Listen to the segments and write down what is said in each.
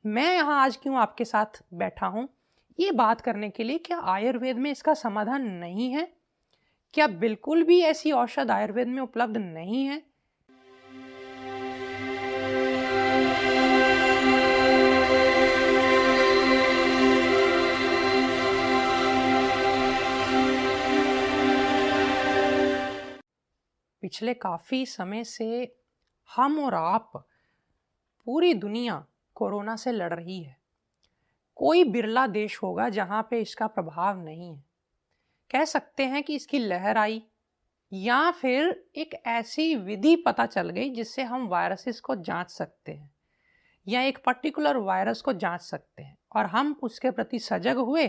मैं यहाँ आज क्यों आपके साथ बैठा हूँ ये बात करने के लिए, क्या आयुर्वेद में इसका समाधान नहीं है? क्या बिल्कुल भी ऐसी औषध आयुर्वेद में उपलब्ध नहीं है? पिछले काफ़ी समय से हम और आप, पूरी दुनिया कोरोना से लड़ रही है। कोई बिरला देश होगा जहाँ पे इसका प्रभाव नहीं है। कह सकते हैं कि इसकी लहर आई, या फिर एक ऐसी विधि पता चल गई जिससे हम वायरसेस को जांच सकते हैं, या एक पर्टिकुलर वायरस को जांच सकते हैं, और हम उसके प्रति सजग हुए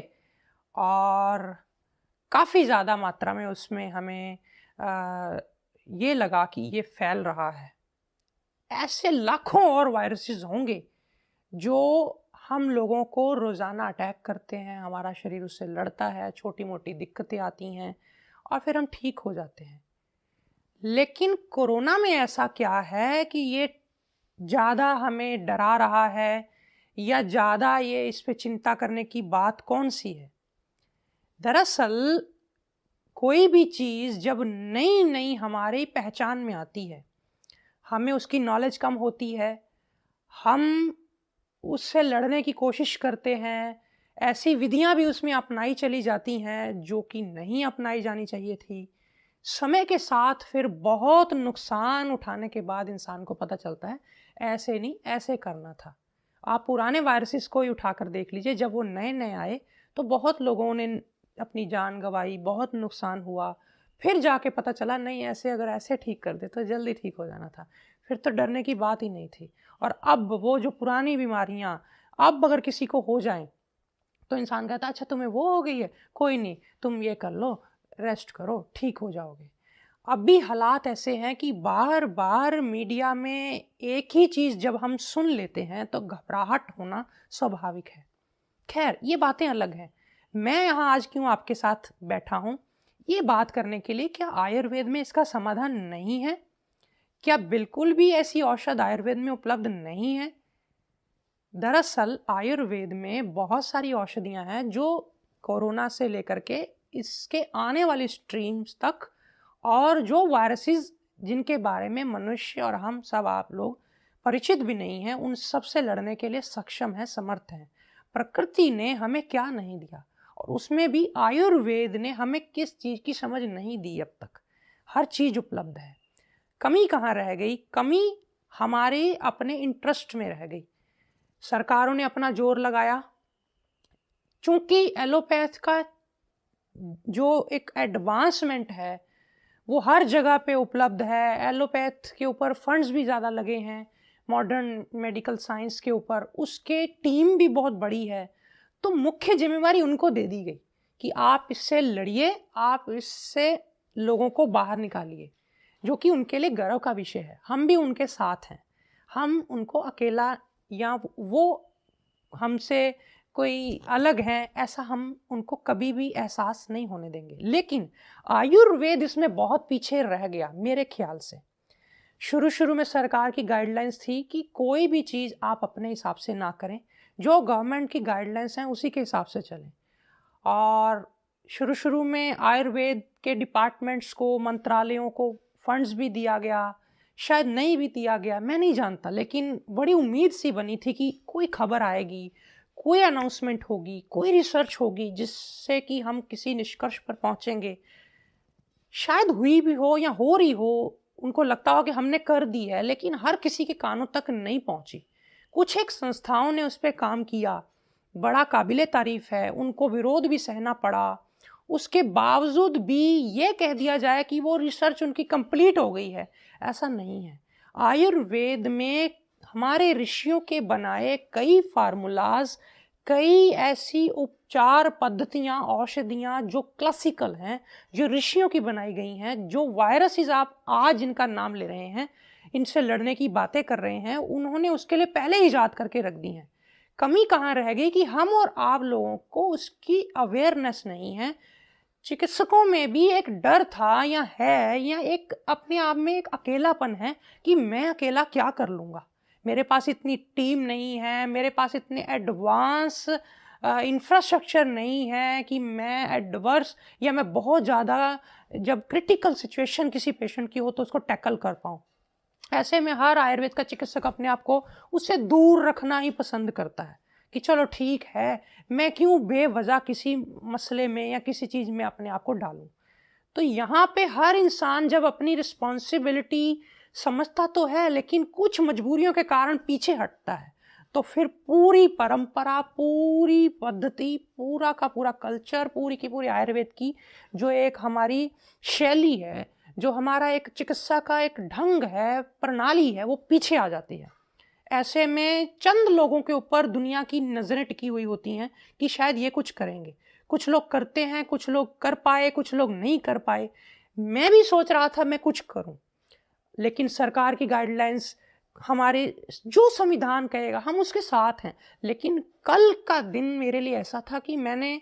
और काफ़ी ज़्यादा मात्रा में उसमें हमें ये लगा कि ये फैल रहा है। ऐसे लाखों और वायरसेस होंगे जो हम लोगों को रोज़ाना अटैक करते हैं, हमारा शरीर उससे लड़ता है, छोटी मोटी दिक्कतें आती हैं और फिर हम ठीक हो जाते हैं। लेकिन कोरोना में ऐसा क्या है कि ये ज़्यादा हमें डरा रहा है, या ज़्यादा ये इस पे चिंता करने की बात कौन सी है? दरअसल कोई भी चीज़ जब नई नई हमारी पहचान में आती है, हमें उसकी नॉलेज कम होती है, हम उससे लड़ने की कोशिश करते हैं, ऐसी विधियां भी उसमें अपनाई चली जाती हैं जो कि नहीं अपनाई जानी चाहिए थी। समय के साथ फिर बहुत नुकसान उठाने के बाद इंसान को पता चलता है ऐसे नहीं, ऐसे करना था। आप पुराने वायरसेस को ही उठाकर देख लीजिए, जब वो नए नए आए तो बहुत लोगों ने अपनी जान गंवाई, बहुत नुकसान हुआ। फिर जाके पता चला नहीं, ऐसे अगर ऐसे ठीक कर दे तो जल्दी ठीक हो जाना था। फिर तो डरने की बात ही नहीं थी। और अब वो जो पुरानी बीमारियां अब अगर किसी को हो जाएं तो इंसान कहता है अच्छा तुम्हें वो हो गई है, कोई नहीं, तुम ये कर लो, रेस्ट करो, ठीक हो जाओगे। अब भी हालात ऐसे हैं कि बार बार मीडिया में एक ही चीज़ जब हम सुन लेते हैं तो घबराहट होना स्वाभाविक है। खैर, ये बातें अलग हैं। मैं यहाँ आज क्यों आपके साथ बैठा हूँ ये बात करने के लिए, क्या आयुर्वेद में इसका समाधान नहीं है? क्या बिल्कुल भी ऐसी औषध आयुर्वेद में उपलब्ध नहीं है? दरअसल आयुर्वेद में बहुत सारी औषधियां हैं जो कोरोना से लेकर के इसके आने वाली स्ट्रीम्स तक, और जो वायरसेस जिनके बारे में मनुष्य और हम सब आप लोग परिचित भी नहीं हैं, उन सब से लड़ने के लिए सक्षम है, समर्थ हैं। प्रकृति ने हमें क्या नहीं दिया, और उसमें भी आयुर्वेद ने हमें किस चीज़ की समझ नहीं दी अब तक। हर चीज़ उपलब्ध है। कमी कहाँ रह गई? कमी हमारे अपने इंटरेस्ट में रह गई। सरकारों ने अपना जोर लगाया, चूंकि एलोपैथ का जो एक एडवांसमेंट है वो हर जगह पे उपलब्ध है। एलोपैथ के ऊपर फंड्स भी ज़्यादा लगे हैं, मॉडर्न मेडिकल साइंस के ऊपर उसके टीम भी बहुत बड़ी है। तो मुख्य जिम्मेवारी उनको दे दी गई कि आप इससे लड़िए, आप इससे लोगों को बाहर निकालिए, जो कि उनके लिए गर्व का विषय है। हम भी उनके साथ हैं। हम उनको अकेला या वो हमसे कोई अलग हैं ऐसा हम उनको कभी भी एहसास नहीं होने देंगे। लेकिन आयुर्वेद इसमें बहुत पीछे रह गया मेरे ख्याल से। शुरू शुरू में सरकार की गाइडलाइंस थी कि कोई भी चीज़ आप अपने हिसाब से ना करें, जो गवर्नमेंट की गाइडलाइंस हैं उसी के हिसाब से चलें। और शुरू शुरू में आयुर्वेद के डिपार्टमेंट्स को, मंत्रालयों को फंड्स भी दिया गया, शायद नहीं भी दिया गया, मैं नहीं जानता, लेकिन बड़ी उम्मीद सी बनी थी कि कोई खबर आएगी, कोई अनाउंसमेंट होगी, कोई रिसर्च होगी जिससे कि हम किसी निष्कर्ष पर पहुंचेंगे। शायद हुई भी हो या हो रही हो, उनको लगता हो कि हमने कर दी है, लेकिन हर किसी के कानों तक नहीं पहुंची। कुछ एक संस्थाओं ने उस पर काम किया, बड़ा काबिले तारीफ है, उनको विरोध भी सहना पड़ा। उसके बावजूद भी ये कह दिया जाए कि वो रिसर्च उनकी कंप्लीट हो गई है, ऐसा नहीं है। आयुर्वेद में हमारे ऋषियों के बनाए कई फार्मूलाज, कई ऐसी उपचार पद्धतियाँ, औषधियाँ जो क्लासिकल हैं, जो ऋषियों की बनाई गई हैं, जो वायरसेस आप आज इनका नाम ले रहे हैं, इनसे लड़ने की बातें कर रहे हैं, उन्होंने उसके लिए पहले ही ईजाद करके रख दी हैं। कमी कहाँ रह गई कि हम और आप लोगों को उसकी अवेयरनेस नहीं है। चिकित्सकों में भी एक डर था या है, या एक अपने आप में एक अकेलापन है कि मैं अकेला क्या कर लूँगा, मेरे पास इतनी टीम नहीं है, मेरे पास इतने एडवांस इंफ्रास्ट्रक्चर नहीं है कि मैं एडवर्स या मैं बहुत ज़्यादा जब क्रिटिकल सिचुएशन किसी पेशेंट की हो तो उसको टैकल कर पाऊँ। ऐसे में हर आयुर्वेद का चिकित्सक अपने आप को उससे दूर रखना ही पसंद करता है कि चलो ठीक है, मैं क्यों बेवजह किसी मसले में या किसी चीज़ में अपने आप को डालूं। तो यहाँ पे हर इंसान जब अपनी रिस्पॉन्सिबिलिटी समझता तो है लेकिन कुछ मजबूरियों के कारण पीछे हटता है, तो फिर पूरी परंपरा, पूरी पद्धति, पूरा का पूरा कल्चर, पूरी की पूरी आयुर्वेद की जो एक हमारी शैली है, जो हमारा एक चिकित्सा का एक ढंग है, प्रणाली है, वो पीछे आ जाती है। ऐसे में चंद लोगों के ऊपर दुनिया की नज़रें टिकी हुई होती हैं कि शायद ये कुछ करेंगे। कुछ लोग करते हैं, कुछ लोग कर पाए, कुछ लोग नहीं कर पाए। मैं भी सोच रहा था मैं कुछ करूं, लेकिन सरकार की गाइडलाइंस, हमारे जो संविधान कहेगा हम उसके साथ हैं। लेकिन कल का दिन मेरे लिए ऐसा था कि मैंने,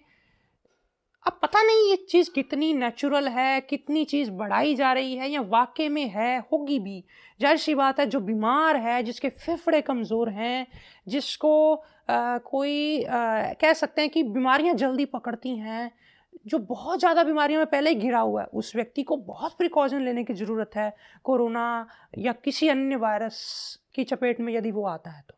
अब पता नहीं ये चीज़ कितनी नेचुरल है, कितनी चीज़ बढ़ाई जा रही है या वाकई में है, होगी भी। जाहिर सी बात है, जो बीमार है, जिसके फेफड़े कमज़ोर हैं, जिसको कह सकते हैं कि बीमारियां जल्दी पकड़ती हैं, जो बहुत ज़्यादा बीमारियों में पहले ही घिरा हुआ है, उस व्यक्ति को बहुत प्रिकॉशन लेने की ज़रूरत है कोरोना या किसी अन्य वायरस की चपेट में यदि वो आता है तो।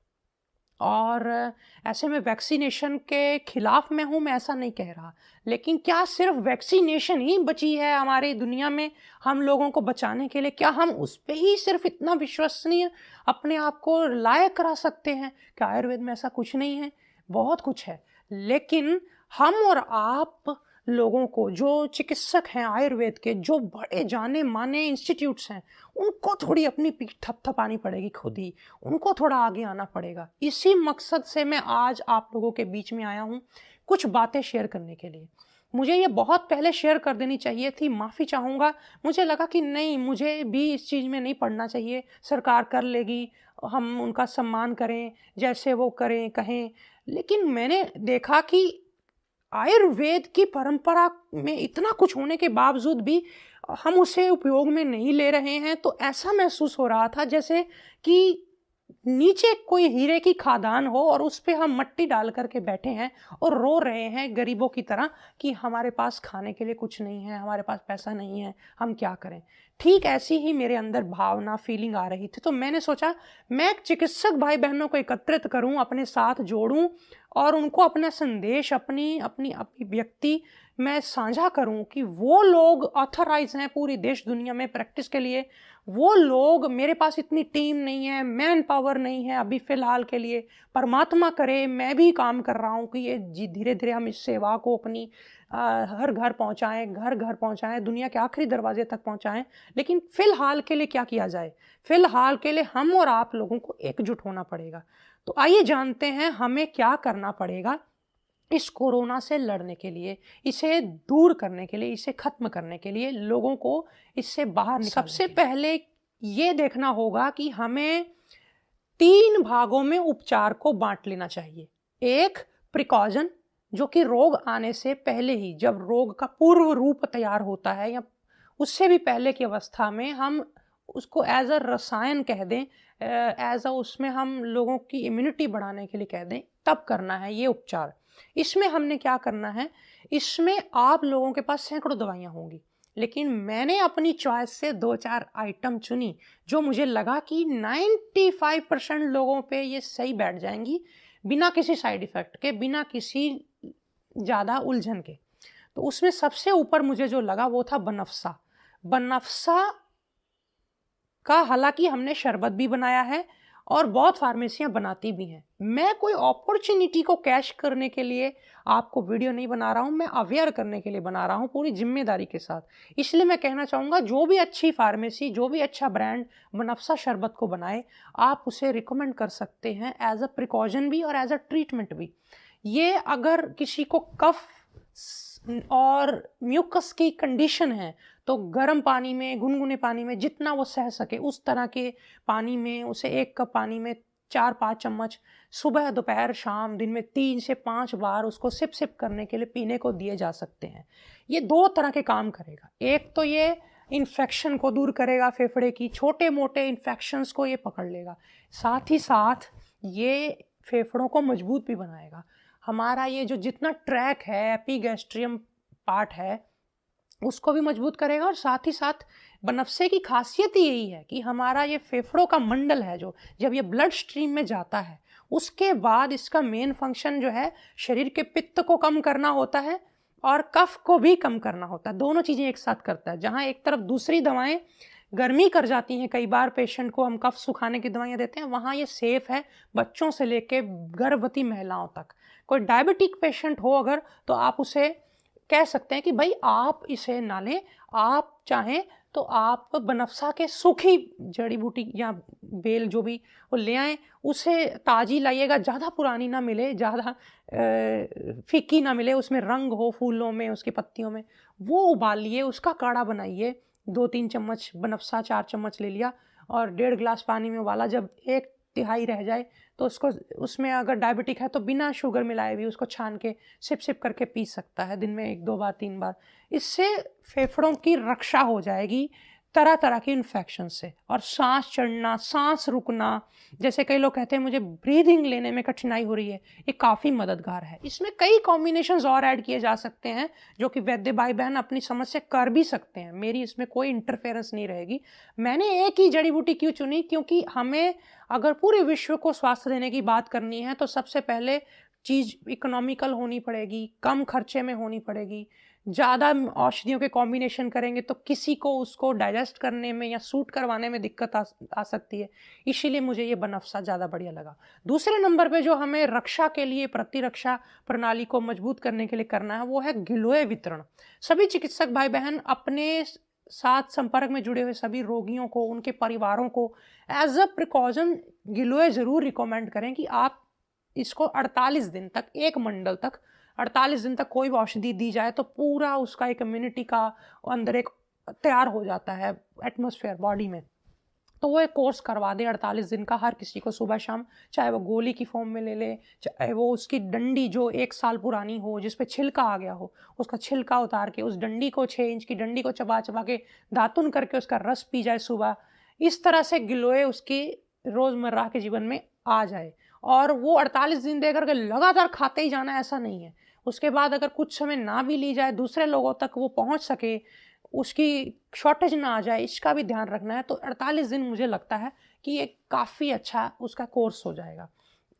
और ऐसे में वैक्सीनेशन के खिलाफ मैं हूँ, मैं ऐसा नहीं कह रहा, लेकिन क्या सिर्फ वैक्सीनेशन ही बची है हमारी दुनिया में हम लोगों को बचाने के लिए? क्या हम उस पे ही सिर्फ इतना विश्वसनीय अपने आप को लायक करा सकते हैं? क्या आयुर्वेद में ऐसा कुछ नहीं है? बहुत कुछ है, लेकिन हम और आप लोगों को, जो चिकित्सक हैं आयुर्वेद के, जो बड़े जाने माने इंस्टीट्यूट्स हैं, उनको थोड़ी अपनी पीठ थपथपानी पड़ेगी खुद ही, उनको थोड़ा आगे आना पड़ेगा। इसी मकसद से मैं आज आप लोगों के बीच में आया हूँ, कुछ बातें शेयर करने के लिए। मुझे ये बहुत पहले शेयर कर देनी चाहिए थी, माफ़ी चाहूँगा। मुझे लगा कि नहीं, मुझे भी इस चीज़ में नहीं पड़ना चाहिए, सरकार कर लेगी, हम उनका सम्मान करें, जैसे वो करें कहें। लेकिन मैंने देखा कि आयुर्वेद की परंपरा में इतना कुछ होने के बावजूद भी हम उसे उपयोग में नहीं ले रहे हैं। तो ऐसा महसूस हो रहा था जैसे कि नीचे कोई हीरे की खादान हो और उस पे हम मट्टी डाल करके बैठे हैं और रो रहे हैं गरीबों की तरह कि हमारे पास खाने के लिए कुछ नहीं है, हमारे पास पैसा नहीं है, हम क्या करें। ठीक ऐसी ही मेरे अंदर भावना, फीलिंग आ रही थी। तो मैंने सोचा मैं एक चिकित्सक भाई बहनों को एकत्रित करूं, अपने साथ जोड़ूं और उनको अपना संदेश, अपनी अपनी अपनी व्यक्ति मैं साझा करूं कि वो लोग ऑथराइज हैं पूरी देश दुनिया में प्रैक्टिस के लिए। वो लोग, मेरे पास इतनी टीम नहीं है, मैन पावर नहीं है अभी फ़िलहाल के लिए, परमात्मा करे मैं भी काम कर रहा हूँ कि ये धीरे धीरे हम इस सेवा को अपनी हर घर पहुँचाएँ, घर घर पहुँचाएँ, दुनिया के आखिरी दरवाजे तक पहुँचाएँ। लेकिन फ़िलहाल के लिए क्या किया जाए? फ़िलहाल के लिए हम और आप लोगों को एकजुट होना पड़ेगा। तो आइए जानते हैं हमें क्या करना पड़ेगा इस कोरोना से लड़ने के लिए, इसे दूर करने के लिए, इसे खत्म करने के लिए, लोगों को इससे बाहर निकालने। सबसे पहले ये देखना होगा कि हमें 3 भागों में उपचार को बांट लेना चाहिए। एक प्रिकॉशन, जो कि रोग आने से पहले ही, जब रोग का पूर्व रूप तैयार होता है या उससे भी पहले की अवस्था में, हम उसको एज अ रसायन कह दें, एज अ उसमें हम लोगों की इम्यूनिटी बढ़ाने के लिए कह दें, तब करना है ये उपचार। इसमें हमने क्या करना है, इसमें आप लोगों के पास सैकड़ों दवाइयाँ होंगी, लेकिन मैंने अपनी चॉइस से 2-4 आइटम चुनी जो मुझे लगा कि 95% लोगों पे ये सही बैठ जाएंगी, बिना किसी साइड इफ़ेक्ट के, बिना किसी ज़्यादा उलझन के। तो उसमें सबसे ऊपर मुझे जो लगा वो था बनफसा। बनफसा का हालांकि हमने शरबत भी बनाया है और बहुत फार्मेसियां बनाती भी हैं। मैं कोई अपॉर्चुनिटी को कैश करने के लिए आपको वीडियो नहीं बना रहा हूं, मैं अवेयर करने के लिए बना रहा हूं पूरी जिम्मेदारी के साथ। इसलिए मैं कहना चाहूँगा, जो भी अच्छी फार्मेसी, जो भी अच्छा ब्रांड बनफसा शरबत को बनाए, आप उसे रिकमेंड कर सकते हैं एज अ प्रिकॉशन भी और एज अ ट्रीटमेंट भी। ये अगर किसी को कफ और म्यूकस की कंडीशन है तो गर्म पानी में, गुनगुने पानी में, जितना वो सह सके उस तरह के पानी में उसे 1 कप पानी में 4-5 चम्मच सुबह, दोपहर, शाम, दिन में 3 से 5 बार उसको सिप सिप करने के लिए पीने को दिए जा सकते हैं। ये 2 तरह के काम करेगा। एक तो ये इन्फेक्शन को दूर करेगा, फेफड़े की छोटे मोटे इन्फेक्शंस को ये पकड़ लेगा। साथ ही साथ ये फेफड़ों को मजबूत भी बनाएगा। हमारा ये जो जितना ट्रैक है, एपिगैस्ट्रियम पार्ट है, उसको भी मजबूत करेगा। और साथ ही साथ बनफशे की खासियत ही यही है कि हमारा ये फेफड़ों का मंडल है, जो जब ये ब्लड स्ट्रीम में जाता है उसके बाद इसका मेन फंक्शन जो है शरीर के पित्त को कम करना होता है और कफ को भी कम करना होता है। दोनों चीज़ें एक साथ करता है। जहाँ एक तरफ दूसरी दवाएं गर्मी कर जाती हैं, कई बार पेशेंट को हम कफ सुखाने की दवाइयाँ देते हैं, वहाँ ये सेफ है बच्चों से लेके गर्भवती महिलाओं तक। कोई डायबिटिक पेशेंट हो अगर, तो आप उसे कह सकते हैं कि भाई आप इसे ना लें, आप चाहें तो आप बनफशा के सूखी जड़ी बूटी या बेल जो भी वो ले आएँ, उसे ताज़ी लाइएगा, ज़्यादा पुरानी ना मिले, ज़्यादा फीकी ना मिले, उसमें रंग हो फूलों में, उसकी पत्तियों में, वो उबालिए, उसका काढ़ा बनाइए। 2-3 चम्मच बनफशा, 4 चम्मच ले लिया और 1.5 गिलास पानी में उबाला। जब 1/3 रह जाए तो उसको, उसमें अगर डायबिटिक है तो बिना शुगर मिलाए भी उसको छान के सिप सिप करके पी सकता है, दिन में 1-2 बार 3 बार। इससे फेफड़ों की रक्षा हो जाएगी तरह तरह की इन्फेक्शन से। और सांस चढ़ना, सांस रुकना, जैसे कई लोग कहते हैं मुझे ब्रीदिंग लेने में कठिनाई हो रही है, ये काफ़ी मददगार है। इसमें कई कॉम्बिनेशंस और ऐड किए जा सकते हैं जो कि वैद्य भाई बहन अपनी समझ से कर भी सकते हैं, मेरी इसमें कोई इंटरफेरेंस नहीं रहेगी। मैंने एक ही जड़ी बूटी क्यों चुनी, क्योंकि हमें अगर पूरे विश्व को स्वास्थ्य देने की बात करनी है तो सबसे पहले चीज़ इकोनॉमिकल होनी पड़ेगी, कम खर्चे में होनी पड़ेगी। ज़्यादा औषधियों के कॉम्बिनेशन करेंगे तो किसी को उसको डाइजेस्ट करने में या सूट करवाने में दिक्कत आ सकती है। इसीलिए मुझे ये बनफशा ज़्यादा बढ़िया लगा। दूसरे नंबर पे जो हमें रक्षा के लिए, प्रतिरक्षा प्रणाली को मजबूत करने के लिए करना है, वो है गिलोय वितरण। सभी चिकित्सक भाई बहन अपने साथ संपर्क में जुड़े हुए सभी रोगियों को, उनके परिवारों को एज अ प्रिकॉशन गिलोय ज़रूर रिकमेंड करें कि आप इसको 48 दिन तक, एक मंडल तक 48 दिन तक कोई भी औषधि दी जाए तो पूरा उसका एक इम्यूनिटी का अंदर एक तैयार हो जाता है एटमॉस्फेयर बॉडी में। तो वो एक कोर्स करवा दें 48 दिन का हर किसी को, सुबह शाम, चाहे वो गोली की फॉर्म में ले ले, चाहे वो उसकी डंडी जो 1 साल पुरानी हो, जिस पे छिलका आ गया हो, उसका छिलका उतार के उस डंडी को, 6 इंच की डंडी को चबा चबा के दातुन करके उसका रस पी जाए सुबह। इस तरह से गिलोय उसकी रोज़मर्रा के जीवन में आ जाए। और वो 48 दिन दे करके लगातार खाते ही जाना, ऐसा नहीं है। उसके बाद अगर कुछ समय ना भी ली जाए, दूसरे लोगों तक वो पहुंच सके, उसकी शॉर्टेज ना आ जाए, इसका भी ध्यान रखना है। तो 48 दिन मुझे लगता है कि ये काफ़ी अच्छा उसका कोर्स हो जाएगा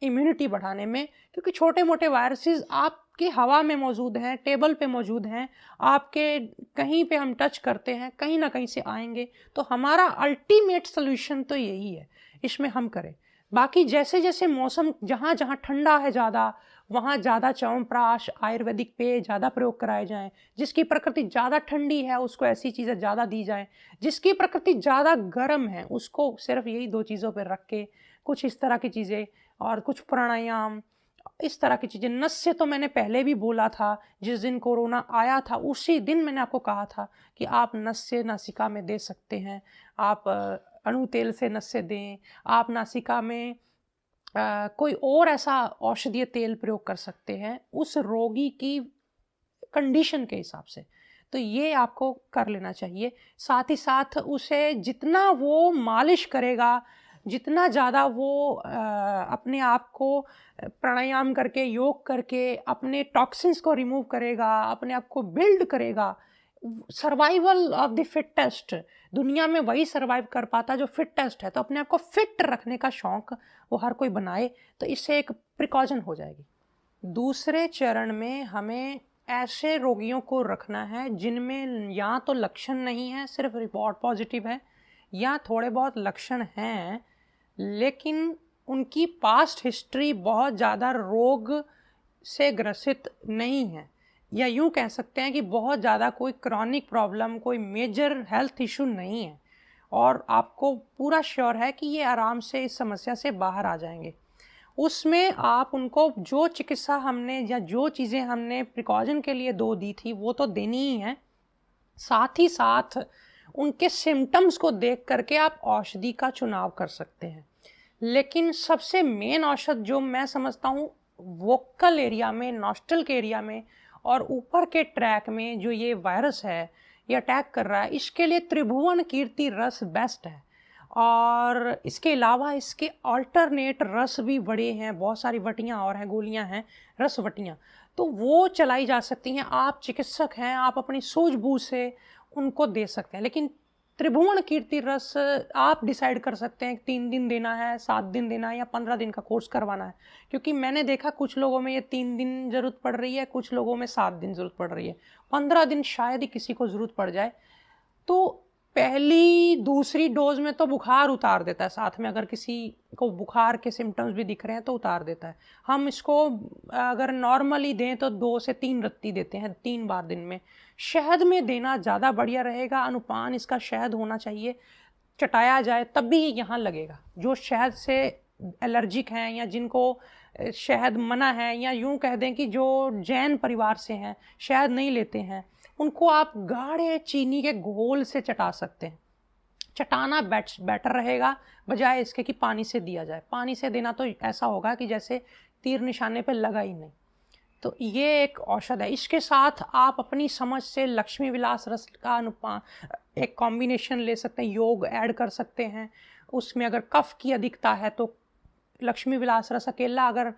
इम्यूनिटी बढ़ाने में, क्योंकि छोटे मोटे वायरसेस आपकी हवा में मौजूद हैं, टेबल पे मौजूद हैं, आपके कहीं पे हम टच करते हैं, कहीं ना कहीं से आएंगे। तो हमारा अल्टीमेट सोल्यूशन तो यही है, इसमें हम करें। बाकी जैसे जैसे मौसम, जहाँ जहाँ ठंडा है ज़्यादा, वहाँ ज़्यादा च्यवनप्राश, आयुर्वेदिक पेय ज़्यादा प्रयोग कराए जाएं। जिसकी प्रकृति ज़्यादा ठंडी है उसको ऐसी चीज़ें ज़्यादा दी जाएं। जिसकी प्रकृति ज़्यादा गर्म है उसको सिर्फ यही 2 चीज़ों पर रख के कुछ इस तरह की चीज़ें और कुछ प्राणायाम, इस तरह की चीज़ें। नस्य तो मैंने पहले भी बोला था, जिस दिन कोरोना आया था उसी दिन मैंने आपको कहा था कि आप नस्य नासिका में दे सकते हैं, आप अणु तेल से नस्य दें, आप नासिका में कोई और ऐसा औषधीय तेल प्रयोग कर सकते हैं उस रोगी की कंडीशन के हिसाब से। तो ये आपको कर लेना चाहिए। साथ ही साथ उसे जितना वो मालिश करेगा, जितना ज़्यादा वो अपने आप को प्राणायाम करके, योग करके अपने टॉक्सिन्स को रिमूव करेगा, अपने आप को बिल्ड करेगा, सर्वाइवल ऑफ द फिटेस्ट, दुनिया में वही सर्वाइव कर पाता जो फिटेस्ट है। तो अपने आप को फिट रखने का शौक वो हर कोई बनाए, तो इससे एक प्रिकॉशन हो जाएगी। दूसरे चरण में हमें ऐसे रोगियों को रखना है जिनमें या तो लक्षण नहीं है, सिर्फ रिपोर्ट पॉजिटिव है, या थोड़े बहुत लक्षण हैं लेकिन उनकी पास्ट हिस्ट्री बहुत ज़्यादा रोग से ग्रसित नहीं है, या यूँ कह सकते हैं कि बहुत ज़्यादा कोई क्रॉनिक प्रॉब्लम, कोई मेजर हेल्थ इशू नहीं है, और आपको पूरा श्योर है कि ये आराम से इस समस्या से बाहर आ जाएंगे। उसमें आप उनको जो चिकित्सा हमने या जो चीज़ें हमने प्रिकॉशन के लिए दी थी वो तो देनी ही है। साथ ही साथ उनके सिम्टम्स को देख करके आप औषधि का चुनाव कर सकते हैं। लेकिन सबसे मेन औषध जो मैं समझता हूँ, वोकल एरिया में, नॉस्ट्रल के एरिया में और ऊपर के ट्रैक में जो ये वायरस है, ये अटैक कर रहा है, इसके लिए त्रिभुवन कीर्ति रस बेस्ट है। और इसके अलावा इसके अल्टरनेट रस भी बड़े हैं, बहुत सारी वटियाँ और हैं, गोलियां हैं, रस वटियाँ, तो वो चलाई जा सकती हैं। आप चिकित्सक हैं, आप अपनी सूझबूझ से उनको दे सकते हैं। लेकिन त्रिभुवन कीर्ति रस आप डिसाइड कर सकते हैं 3 दिन देना है, 7 दिन देना है, या 15 दिन का कोर्स करवाना है। क्योंकि मैंने देखा कुछ लोगों में ये 3 दिन ज़रूरत पड़ रही है, कुछ लोगों में 7 दिन ज़रूरत पड़ रही है, 15 दिन शायद ही किसी को ज़रूरत पड़ जाए। तो पहली दूसरी डोज में तो बुखार उतार देता है, साथ में अगर किसी को बुखार के सिम्टम्स भी दिख रहे हैं तो उतार देता है। हम इसको अगर नॉर्मली दें तो 2 से 3 रत्ती देते हैं 3 बार दिन में। शहद में देना ज़्यादा बढ़िया रहेगा, अनुपान इसका शहद होना चाहिए, चटाया जाए तब भी यहाँ लगेगा। जो शहद से एलर्जिक हैं या जिनको शहद मना है, या यूँ कह दें कि जो जैन परिवार से हैं, शहद नहीं लेते हैं, उनको आप गाढ़े चीनी के घोल से चटा सकते हैं। चटाना बेटर रहेगा बजाय इसके कि पानी से दिया जाए। पानी से देना तो ऐसा होगा कि जैसे तीर निशाने पे लगा ही नहीं। तो ये एक औषध है। इसके साथ आप अपनी समझ से लक्ष्मी विलास रस का एक कॉम्बिनेशन ले सकते हैं, योग ऐड कर सकते हैं। उसमें अगर कफ की अधिकता है तो लक्ष्मी विलास रस अकेला अगर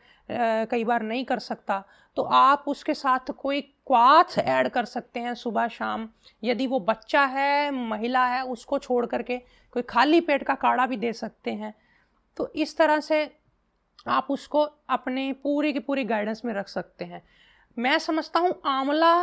कई बार नहीं कर सकता तो आप उसके साथ कोई क्वाथ ऐड कर सकते हैं सुबह शाम। यदि वो बच्चा है, महिला है, उसको छोड़ करके कोई खाली पेट का काढ़ा भी दे सकते हैं। तो इस तरह से आप उसको अपने पूरी की पूरी गाइडेंस में रख सकते हैं। मैं समझता हूँ आंवला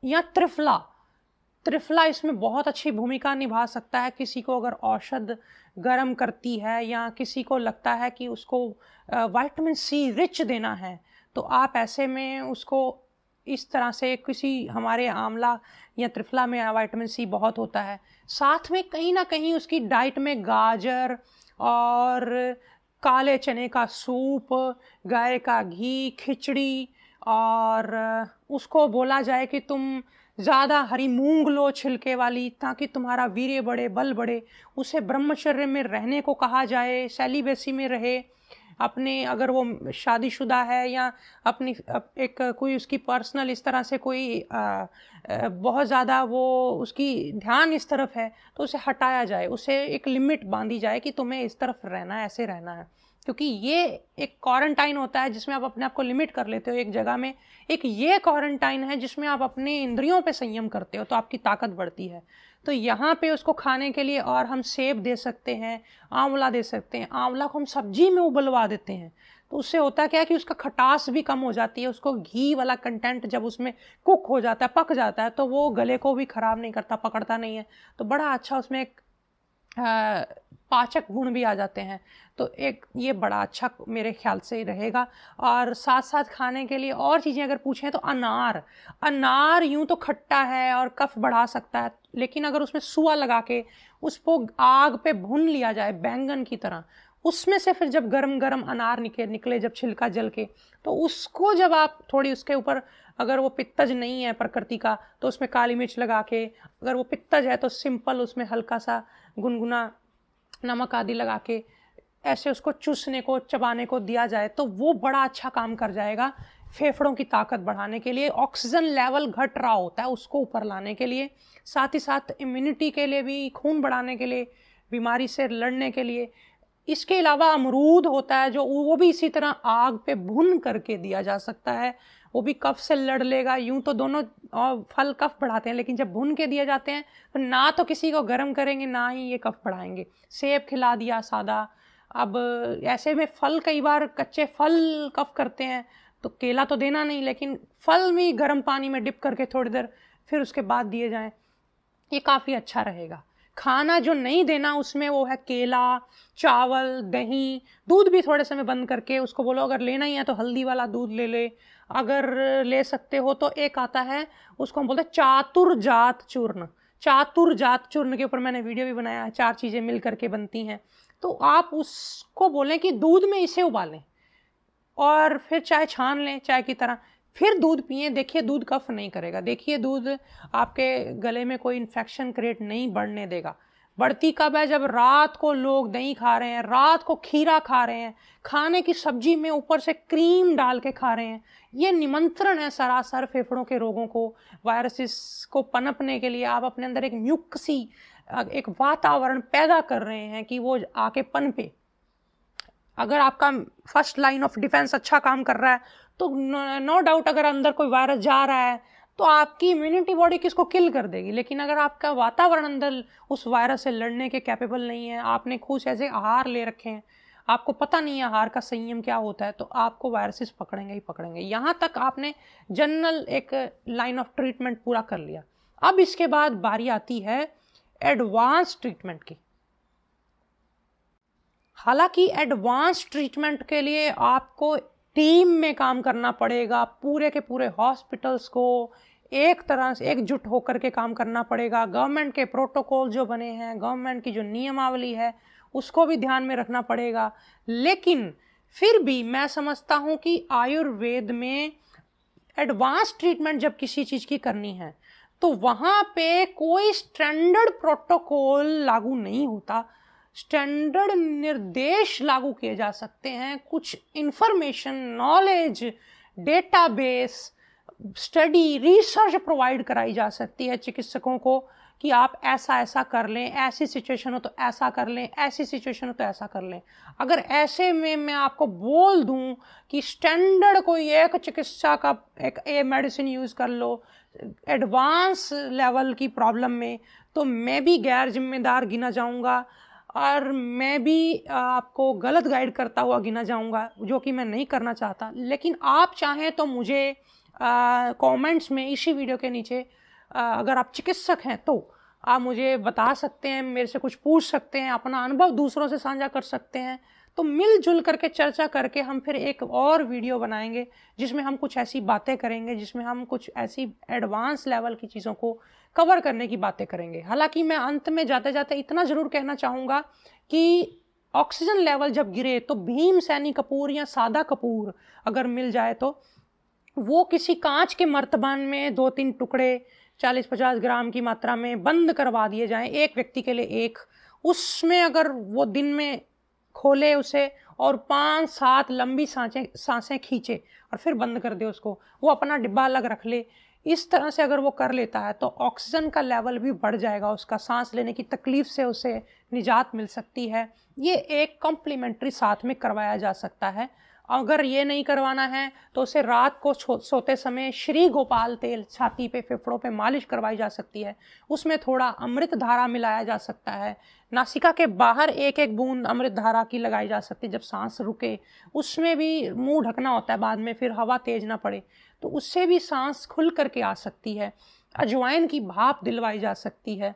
या त्रिफला इसमें बहुत अच्छी भूमिका निभा सकता है। किसी को अगर औषध गर्म करती है या किसी को लगता है कि उसको विटामिन सी रिच देना है, तो आप ऐसे में उसको इस तरह से किसी हमारे आंवला या त्रिफला में विटामिन सी बहुत होता है। साथ में कहीं ना कहीं उसकी डाइट में गाजर और काले चने का सूप, गाय का घी, खिचड़ी, और उसको बोला जाए कि तुम ज़्यादा हरी मूंग लो छिलके वाली, ताकि तुम्हारा वीर्य बढ़े, बल बढ़े। उसे ब्रह्मचर्य में रहने को कहा जाए, सेलिबेसी में रहे। अपने अगर वो शादीशुदा है या अपनी एक कोई उसकी पर्सनल इस तरह से कोई बहुत ज़्यादा वो उसकी ध्यान इस तरफ है तो उसे हटाया जाए, उसे एक लिमिट बांधी जाए कि तुम्हें इस तरफ रहना है, ऐसे रहना है। क्योंकि ये एक क्वारंटाइन होता है जिसमें आप अपने आप को लिमिट कर लेते हो एक जगह में। एक ये क्वारंटाइन है जिसमें आप अपने इंद्रियों पे संयम करते हो, तो आपकी ताकत बढ़ती है। तो यहाँ पे उसको खाने के लिए और हम सेब दे सकते हैं, आंवला दे सकते हैं। आंवला को हम सब्जी में उबलवा देते हैं तो उससे होता क्या है कि उसका खटास भी कम हो जाती है। उसको घी वाला कंटेंट जब उसमें कुक हो जाता है, पक जाता है, तो वो गले को भी ख़राब नहीं करता, पकड़ता नहीं है। तो बड़ा अच्छा उसमें एक पाचक गुण भी आ जाते हैं। तो एक ये बड़ा अच्छा मेरे ख्याल से रहेगा। और साथ साथ खाने के लिए और चीज़ें अगर पूछें तो अनार यूं तो खट्टा है और कफ बढ़ा सकता है, लेकिन अगर उसमें सुआ लगा के उसको आग पे भून लिया जाए बैंगन की तरह, उसमें से फिर जब गरम गरम अनार निकले जब छिलका जल के, तो उसको जब आप थोड़ी उसके ऊपर, अगर वो पित्तज नहीं है प्रकृति का तो उसमें काली मिर्च लगा के, अगर वो पित्तज है तो सिंपल उसमें हल्का सा गुनगुना नमक आदि लगा के ऐसे उसको चूसने को, चबाने को दिया जाए तो वो बड़ा अच्छा काम कर जाएगा फेफड़ों की ताकत बढ़ाने के लिए। ऑक्सीजन लेवल घट रहा होता है उसको ऊपर लाने के लिए, साथ ही साथ इम्यूनिटी के लिए भी, खून बढ़ाने के लिए, बीमारी से लड़ने के लिए। इसके अलावा अमरूद होता है जो वो भी इसी तरह आग पे भून करके दिया जा सकता है, वो भी कफ से लड़ लेगा। यूं तो दोनों फल कफ बढ़ाते हैं, लेकिन जब भून के दिए जाते हैं तो ना तो किसी को गर्म करेंगे ना ही ये कफ बढ़ाएंगे। सेब खिला दिया सादा। अब ऐसे में फल, कई बार कच्चे फल कफ करते हैं तो केला तो देना नहीं, लेकिन फल भी गर्म पानी में डिप करके थोड़ी देर फिर उसके बाद दिए जाएं, ये काफ़ी अच्छा रहेगा। खाना जो नहीं देना उसमें वो है केला, चावल, दही, दूध भी थोड़े समय बंद करके उसको बोलो अगर लेना ही है तो हल्दी वाला दूध ले ले। अगर ले सकते हो तो एक आता है उसको हम बोलते हैं चातुर्जात चूर्ण। चातुर्जात चूर्ण के ऊपर मैंने वीडियो भी बनाया है, 4 चीज़ें मिल करके बनती हैं। तो आप उसको बोलें कि दूध में इसे उबालें और फिर चाय छान लें चाय की तरह, फिर दूध पिएं। देखिए दूध कफ नहीं करेगा, देखिए दूध आपके गले में कोई इन्फेक्शन क्रिएट नहीं बढ़ने देगा। बढ़ती कब है? जब रात को लोग दही खा रहे हैं, रात को खीरा खा रहे हैं, खाने की सब्जी में ऊपर से क्रीम डाल के खा रहे हैं। ये निमंत्रण है सरासर फेफड़ों के रोगों को, वायरसेस को पनपने के लिए। आप अपने अंदर एक म्यूकसी, एक वातावरण पैदा कर रहे हैं कि वो आके पनपे। अगर आपका फर्स्ट लाइन ऑफ डिफेंस अच्छा काम कर रहा है तो नो डाउट अगर अंदर कोई वायरस जा रहा है तो आपकी इम्यूनिटी बॉडी किसको किल कर देगी। लेकिन अगर आपका वातावरण अंदर उस वायरस से लड़ने के कैपेबल नहीं है, आपने कुछ ऐसे आहार ले रखे हैं, आपको पता नहीं है आहार का संयम क्या होता है, तो आपको वायरसेस पकड़ेंगे ही पकड़ेंगे। यहाँ तक आपने जनरल एक लाइन ऑफ ट्रीटमेंट पूरा कर लिया। अब इसके बाद बारी आती है एडवांस ट्रीटमेंट की। हालांकि एडवांस ट्रीटमेंट के लिए आपको टीम में काम करना पड़ेगा, पूरे के पूरे हॉस्पिटल्स को एक तरह से एकजुट होकर के काम करना पड़ेगा। गवर्नमेंट के प्रोटोकॉल जो बने हैं, गवर्नमेंट की जो नियमावली है, उसको भी ध्यान में रखना पड़ेगा। लेकिन फिर भी मैं समझता हूँ कि आयुर्वेद में एडवांस ट्रीटमेंट जब किसी चीज़ की करनी है तो वहाँ पे कोई स्टैंडर्ड प्रोटोकॉल लागू नहीं होता, स्टैंडर्ड निर्देश लागू किए जा सकते हैं। कुछ information, knowledge, database, study, research provide कराई जा सकती है चिकित्सकों को कि आप ऐसा ऐसा कर लें, ऐसी सिचुएशन हो तो ऐसा कर लें, ऐसी सिचुएशन हो तो ऐसा कर लें। अगर ऐसे में मैं आपको बोल दूं कि स्टैंडर्ड कोई एक चिकित्सा का एक मेडिसिन यूज़ कर लो एडवांस लेवल की प्रॉब्लम में, तो मैं भी गैर जिम्मेदार गिना जाऊंगा और मैं भी आपको गलत गाइड करता हुआ गिना जाऊंगा, जो कि मैं नहीं करना चाहता। लेकिन आप चाहें तो मुझे कमेंट्स में इसी वीडियो के नीचे अगर आप चिकित्सक हैं तो आप मुझे बता सकते हैं, मेरे से कुछ पूछ सकते हैं, अपना अनुभव दूसरों से साझा कर सकते हैं। तो मिलजुल करके चर्चा करके हम फिर एक और वीडियो बनाएंगे जिसमें हम कुछ ऐसी बातें करेंगे, जिसमें हम कुछ ऐसी एडवांस लेवल की चीज़ों को कवर करने की बातें करेंगे। हालांकि मैं अंत में जाते जाते इतना ज़रूर कहना चाहूँगा कि ऑक्सीजन लेवल जब गिरे तो भीमसैनी कपूर या सादा कपूर अगर मिल जाए तो वो किसी कांच के मर्तबान में 2-3 टुकड़े 40-50 ग्राम की मात्रा में बंद करवा दिए जाएं, एक व्यक्ति के लिए एक। उसमें अगर वो दिन में खोले उसे और 5-7 लंबी सांसें खींचे और फिर बंद कर दे उसको, वो अपना डिब्बा अलग रख ले, इस तरह से अगर वो कर लेता है तो ऑक्सीजन का लेवल भी बढ़ जाएगा, उसका सांस लेने की तकलीफ से उसे निजात मिल सकती है। ये एक कॉम्प्लीमेंट्री साथ में करवाया जा सकता है। अगर ये नहीं करवाना है तो उसे रात को सोते समय श्री गोपाल तेल छाती पे, फेफड़ों पे मालिश करवाई जा सकती है। उसमें थोड़ा अमृत धारा मिलाया जा सकता है, नासिका के बाहर 1-1 बूंद अमृत धारा की लगाई जा सकती है जब सांस रुके। उसमें भी मुंह ढकना होता है बाद में, फिर हवा तेज ना पड़े, तो उससे भी सांस खुल करके आ सकती है। अजवाइन की भाप दिलवाई जा सकती है,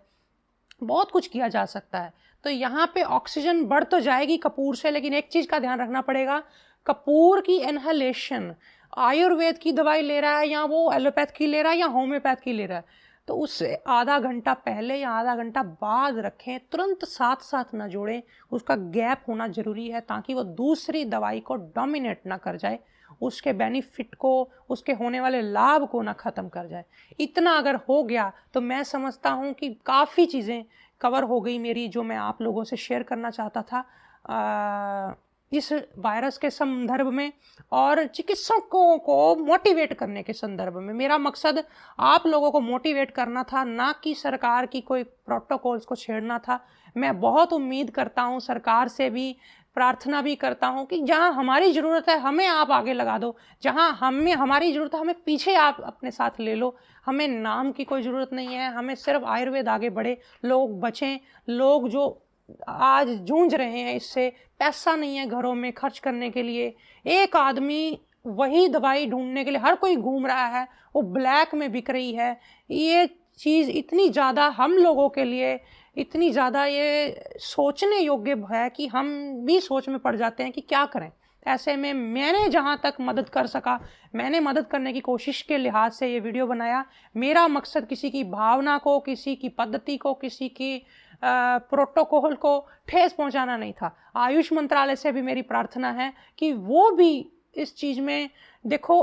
बहुत कुछ किया जा सकता है। तो यहाँ पे ऑक्सीजन बढ़ तो जाएगी कपूर से, लेकिन एक चीज़ का ध्यान रखना पड़ेगा, कपूर की इनहेलेशन आयुर्वेद की दवाई ले रहा है या वो एलोपैथ की ले रहा है या होम्योपैथ की ले रहा है, तो उससे आधा घंटा पहले या आधा घंटा बाद रखें, तुरंत साथ साथ ना जोड़ें। उसका गैप होना ज़रूरी है ताकि वो दूसरी दवाई को डोमिनेट ना कर जाए, उसके बेनिफिट को, उसके होने वाले लाभ को ना ख़त्म कर जाए। इतना अगर हो गया तो मैं समझता हूँ कि काफ़ी चीज़ें कवर हो गई मेरी, जो मैं आप लोगों से शेयर करना चाहता था इस वायरस के संदर्भ में और चिकित्सकों को मोटिवेट करने के संदर्भ में। मेरा मकसद आप लोगों को मोटिवेट करना था, ना कि सरकार की कोई प्रोटोकॉल्स को छेड़ना था। मैं बहुत उम्मीद करता हूं, सरकार से भी प्रार्थना भी करता हूं कि जहां हमारी ज़रूरत है हमें आप आगे लगा दो, जहां हमारी ज़रूरत है हमें पीछे आप अपने साथ ले लो। हमें नाम की कोई ज़रूरत नहीं है, हमें सिर्फ आयुर्वेद आगे बढ़े, लोग बचें। लोग जो आज जूझ रहे हैं इससे, पैसा नहीं है घरों में खर्च करने के लिए, एक आदमी वही दवाई ढूंढने के लिए हर कोई घूम रहा है, वो ब्लैक में बिक रही है। ये चीज़ इतनी ज़्यादा हम लोगों के लिए, इतनी ज़्यादा ये सोचने योग्य है कि हम भी सोच में पड़ जाते हैं कि क्या करें। ऐसे में मैंने जहाँ तक मदद कर सका, मैंने मदद करने की कोशिश के लिहाज से ये वीडियो बनाया। मेरा मकसद किसी की भावना को, किसी की पद्धति को, किसी की प्रोटोकॉल को ठेस पहुंचाना नहीं था। आयुष मंत्रालय से भी मेरी प्रार्थना है कि वो भी इस चीज़ में देखो,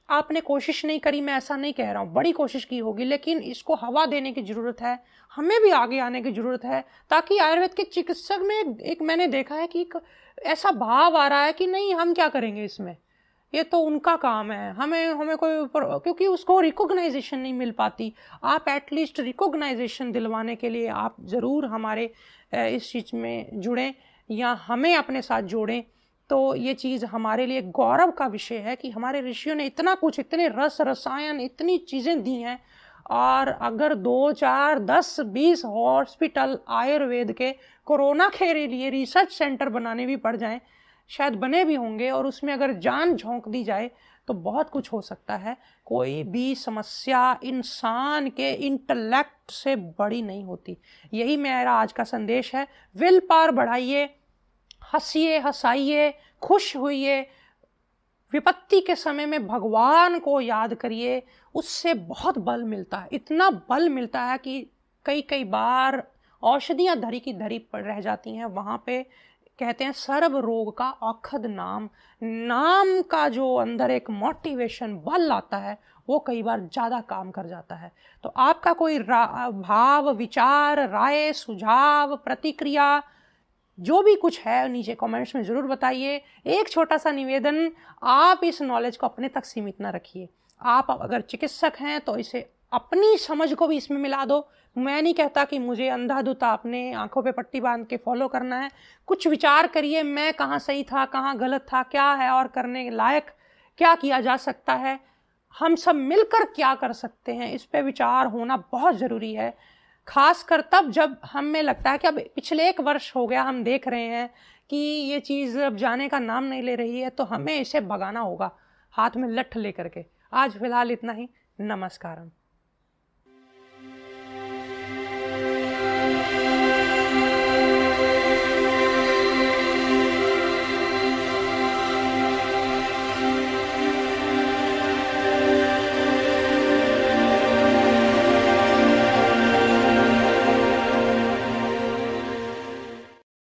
आपने कोशिश नहीं करी, मैं ऐसा नहीं कह रहा हूँ, बड़ी कोशिश की होगी, लेकिन इसको हवा देने की ज़रूरत है, हमें भी आगे आने की ज़रूरत है, ताकि आयुर्वेद के चिकित्सक में एक मैंने देखा है कि एक ऐसा भाव आ रहा है कि नहीं हम क्या करेंगे इसमें, ये तो उनका काम है, हमें हमें कोई क्योंकि उसको रिकॉग्नाइजेशन नहीं मिल पाती। आप एटलीस्ट रिकॉग्नाइजेशन दिलवाने के लिए आप ज़रूर हमारे इस चीज़ में जुड़ें या हमें अपने साथ जोड़ें। तो ये चीज़ हमारे लिए गौरव का विषय है कि हमारे ऋषियों ने इतना कुछ, इतने रसायन, इतनी चीज़ें दी हैं, और अगर 2, 4, 10, 20 हॉस्पिटल आयुर्वेद के कोरोना के लिए रिसर्च सेंटर बनाने भी पड़ जाएं, शायद बने भी होंगे, और उसमें अगर जान झोंक दी जाए तो बहुत कुछ हो सकता है। कोई भी समस्या इंसान के इंटेलेक्ट से बड़ी नहीं होती। यही मेरा आज का संदेश है। विल पावर बढ़ाइए, हंसिए, हंसाइए, खुश होइए, विपत्ति के समय में भगवान को याद करिए, उससे बहुत बल मिलता है, इतना बल मिलता है कि कई कई बार औषधियाँ धरी की धरी पड़ रह जाती हैं। वहाँ पे कहते हैं सर्व रोग का औखद नाम, नाम का जो अंदर एक मोटिवेशन बल आता है वो कई बार ज़्यादा काम कर जाता है। तो आपका कोई भाव, विचार, राय, सुझाव, प्रतिक्रिया जो भी कुछ है नीचे कमेंट्स में ज़रूर बताइए। एक छोटा सा निवेदन, आप इस नॉलेज को अपने तक सीमित ना रखिए। आप अगर चिकित्सक हैं तो इसे अपनी समझ को भी इसमें मिला दो। मैं नहीं कहता कि मुझे अंधाधुंध आपने आंखों पे पट्टी बांध के फॉलो करना है। कुछ विचार करिए, मैं कहाँ सही था, कहाँ गलत था, क्या है और करने लायक, क्या किया जा सकता है, हम सब मिलकर क्या कर सकते हैं, इस पे विचार होना बहुत ज़रूरी है। खासकर तब जब हमें लगता है कि अब पिछले 1 वर्ष हो गया, हम देख रहे हैं कि ये चीज़ अब जाने का नाम नहीं ले रही है, तो हमें इसे भगाना होगा हाथ में लठ लेकर के। आज फिलहाल इतना ही। नमस्कारम।